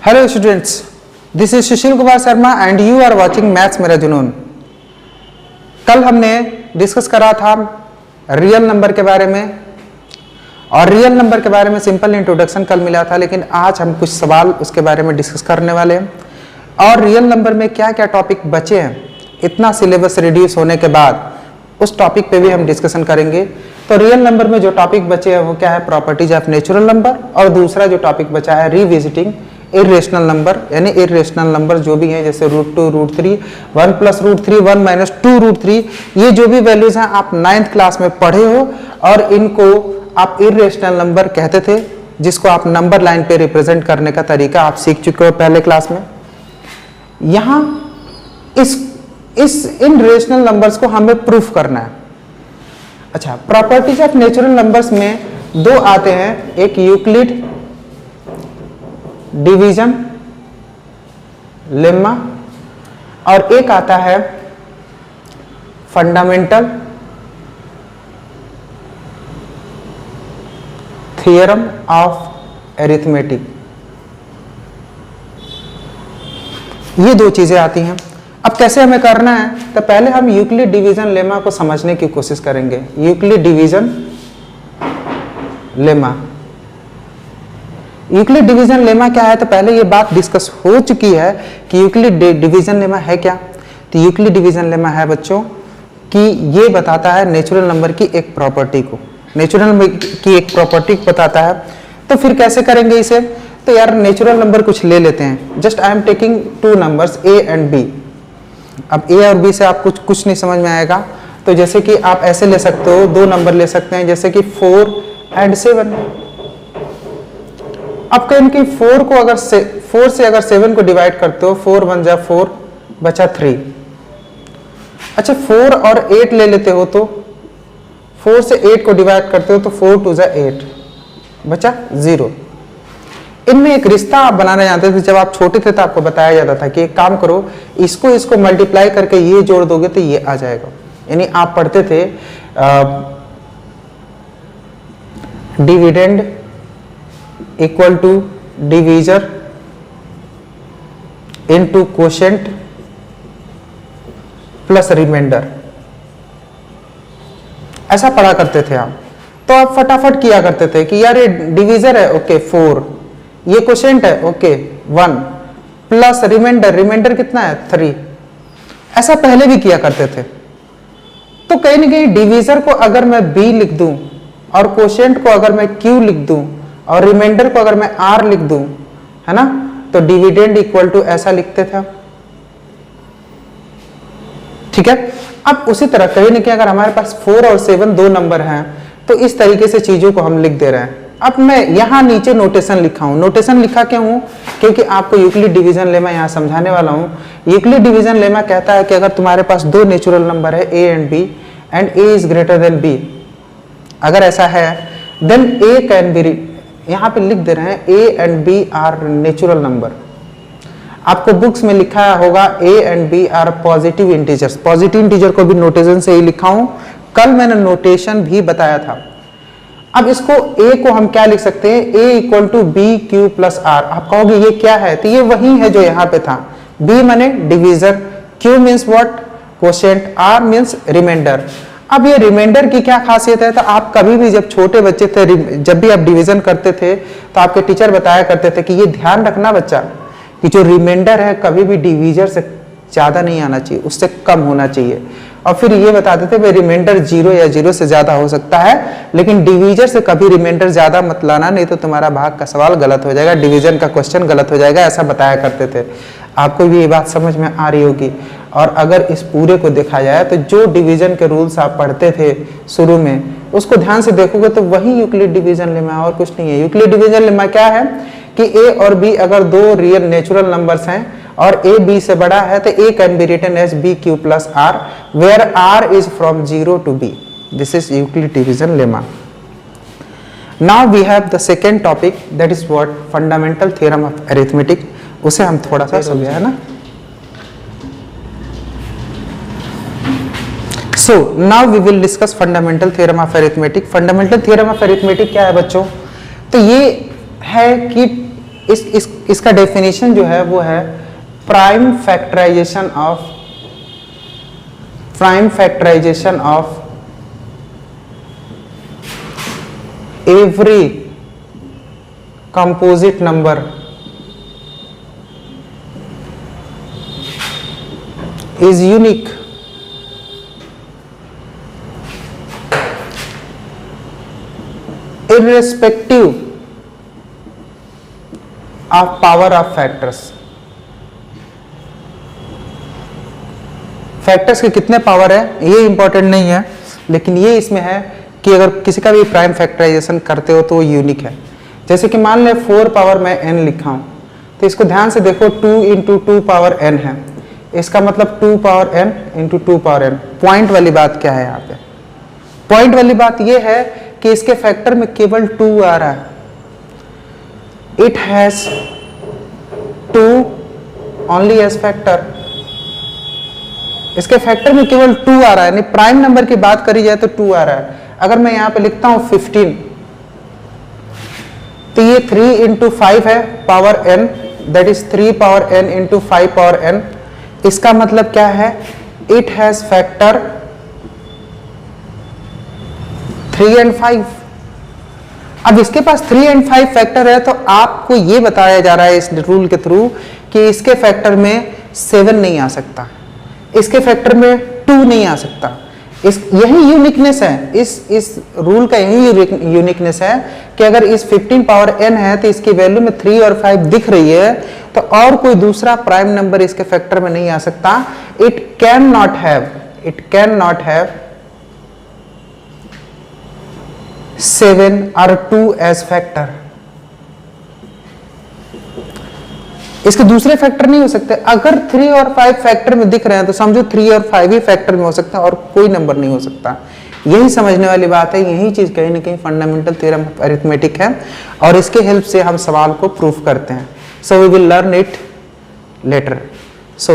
Hello students, this is Sushil Kumar Sharma and you are watching maths मेरा जुनून। कल हमने डिस्कस करा था रियल नंबर के बारे में और रियल नंबर के बारे में सिंपल इंट्रोडक्शन कल मिला था, लेकिन आज हम कुछ सवाल उसके बारे में डिस्कस करने वाले हैं और रियल नंबर में क्या क्या टॉपिक बचे हैं इतना सिलेबस रिड्यूस होने के बाद उस टॉपिक पे भी हम डिस्कशन करेंगे। तो रियल नंबर में जो टॉपिक बचे हैं वो क्या है, प्रॉपर्टीज ऑफ नेचुरल नंबर, और दूसरा जो टॉपिक बचा है रिविजिटिंग इरेशनल नंबर, यानी इरेशनल नंबर जो भी है जैसे √2, √3, 1 + √3, 1 - 2 √3, ये जो भी वैल्यूज हैं आप 9th क्लास में पढ़े हो और इनको आप इरेशनल नंबर कहते थे, जिसको आप नंबर लाइन पे रिप्रेजेंट करने का तरीका आप सीख चुके हो पहले क्लास में। यहाँ इन रेशनल नंबर्स को हमें प्रूफ करना है। अच्छा, प्रॉपर्टीज ऑफ नेचुरल नंबर्स में दो आते हैं, एक यूक्लिड डिवीजन लेम्मा और एक आता है फंडामेंटल थ्योरम ऑफ अरिथमेटिक। ये दो चीजें आती हैं। अब कैसे हमें करना है, तो पहले हम यूक्लिड डिवीजन लेमा को समझने की कोशिश करेंगे। Euclid division lemma, Euclid division lemma क्या है, तो पहले ये बात डिस्कस हो चुकी है कि यूक्लिड डिवीजन लेमा है क्या। तो यूक्लिड डिवीजन लेमा है बच्चों कि ये बताता है नेचुरल नंबर की एक प्रॉपर्टी को, नेचुरल नंबर की एक प्रॉपर्टी को बताता है। तो फिर कैसे करेंगे इसे, तो यार नेचुरल नंबर कुछ ले लेते हैं। Just I am taking 2 numbers A and B. अब ए और बी से आपको कुछ नहीं समझ में आएगा, तो जैसे कि आप ऐसे ले सकते हो, 2 नंबर ले सकते हैं जैसे कि 4 और 7। अब कहें कि 4 से अगर 7 को डिवाइड करते हो, 4 × 1 = 4 बचा 3। अच्छा, 4 और 8 ले लेते हो तो 4 से 8 को डिवाइड करते हो तो 4 × 2 = 8 बचा 0। इनमें एक रिश्ता आप बनाना जानते थे, जब आप छोटे थे तो आपको बताया जाता था कि एक काम करो, इसको मल्टीप्लाई करके ये जोड़ दोगे तो ये आ जाएगा। यानी आप पढ़ते थे dividend equal to divisor into quotient plus remainder, ऐसा पढ़ा करते थे आप। तो आप फटाफट किया करते थे कि यार ये डिवीजर है, ओके 4, ये कोशेंट है, ओके 1, प्लस रिमाइंडर कितना है 3। ऐसा पहले भी किया करते थे। तो कहीं ना कहीं डिवीजर को अगर मैं b लिख दूं और कोशेंट को अगर मैं q लिख दूं और रिमाइंडर को अगर मैं r लिख दूं, है ना, तो डिविडेंड इक्वल टू ऐसा लिखते थे। ठीक है। अब उसी तरह कहीं ना कहीं अगर हमारे पास 4 और 7 दो नंबर हैं तो इस तरीके से चीजों को हम लिख दे रहे हैं। अब मैं यहां नीचे नोटेशन लिखा हूं। नोटेशन लिखा क्यों हूं, क्योंकि आपको यूक्लिड डिवीजन लेमा यहां समझाने वाला हूं। यूक्लिड डिवीजन लेमा कहता है कि अगर तुम्हारे पास 2 नेचुरल नंबर है a and b and a is greater than b, अगर ऐसा है देन a कैन बी, यहां पे लिख दे रहे हैं a and b are natural number. आपको बुक्स में लिखा होगा a and b are positive integers. Positive integer को भी नोटेशन से ही लिखा हूं, कल मैंने नोटेशन भी बताया था। अब इसको a को हम क्या लिख सकते हैं, a = bq + r। आप कहोगे ये क्या है, तो ये वही है जो यहाँ पे था। b माने divisor, q means what, quotient, r means remainder. अब ये रिमाइंडर की क्या खासियत है, तो आप कभी भी जब छोटे बच्चे थे, जब भी आप डिवीजन करते थे तो आपके टीचर बताया करते थे कि ये ध्यान रखना बच्चा कि जो रिमाइंडर है कभी भी डिवीजर से ज्यादा नहीं आना चाहिए, उससे कम होना चाहिए। और फिर ये बताते थे भाई रिमाइंडर 0 या 0 से ज्यादा हो सकता है, लेकिन डिवीजर से कभी रिमाइंडर ज्यादा मत लाना, नहीं तो तुम्हारा भाग का सवाल गलत हो जाएगा, डिवीजन का क्वेश्चन गलत हो जाएगा, ऐसा बताया करते थे। आपको भी ये बात समझ में आ रही होगी। और अगर इस पूरे को देखा जाए तो जो डिवीजन के रूल्स आप पढ़ते थे शुरू में, उसको ध्यान से देखोगे तो वही यूक्लिड डिवीजन लेमा, और कुछ नहीं है। यूक्लिड डिवीजन लेमा क्या है कि a और b अगर 2 रियल नेचुरल नंबर्स हैं और a b से बड़ा है तो a can be written as bq + r where r is from 0 to b। This is Euclid division lemma. Now we have the second topic, that is what, fundamental theorem of arithmetic. उसे हम थोड़ा सा समझे, है ना। So now we will discuss fundamental theorem of arithmetic. Fundamental theorem of arithmetic क्या है बच्चों, तो ये है कि इसका डेफिनेशन जो है वो है prime factorisation of every composite number is unique irrespective of power of factors। Factors के कितने पावर है ये इंपॉर्टेंट नहीं है, लेकिन ये इसमें है कि अगर किसी का भी प्राइम फैक्टराइजेशन करते हो तो वो यूनिक है। जैसे कि मान ले 4 पावर मैं n लिखा हूं, तो इसको ध्यान से देखो 2 इंटू 2 पावर n है, इसका मतलब 2 power n into 2 power n। Point वाली बात क्या है यहाँ पे? पॉइंट वाली बात ये है कि इसके फैक्टर में केवल 2 आ रहा है। It has 2 only age factor. इसके फैक्टर में केवल 2 आ रहा है, यानी प्राइम नंबर की बात करी जाए तो 2 आ रहा है। अगर मैं यहाँ पे लिखता हूं 15, तो ये 3 इंटू 5 है power n, that is 3 power n into 5 power n। इसका मतलब क्या है? It has factor 3 and 5। अब इसके पास 3 एंड 5 फैक्टर है, तो आपको ये बताया जा रहा है इस रूल के थ्रू कि इसके फैक्टर में 7 नहीं आ सकता, इसके फैक्टर में 2 नहीं आ सकता। यही यूनिकनेस है इस रूल का, यही यूनिकनेस है कि अगर इस 15 पावर n है तो इसकी वैल्यू में 3 और 5 दिख रही है, तो और कोई दूसरा प्राइम नंबर इसके फैक्टर में नहीं आ सकता। इट कैन नॉट हैव 7 और 2 एज फैक्टर। इसके दूसरे फैक्टर नहीं हो सकते। अगर 3 और 5 फैक्टर में दिख रहे हैं तो समझो 3 और 5 ही फैक्टर में हो सकता है और कोई नंबर नहीं हो सकता। यही समझने वाली बात है, यही चीज कहीं ना कहीं फंडामेंटल थ्योरम ऑफ अरिथमेटिक है, और इसके हेल्प से हम सवाल को प्रूफ करते हैं। So we will learn it later. So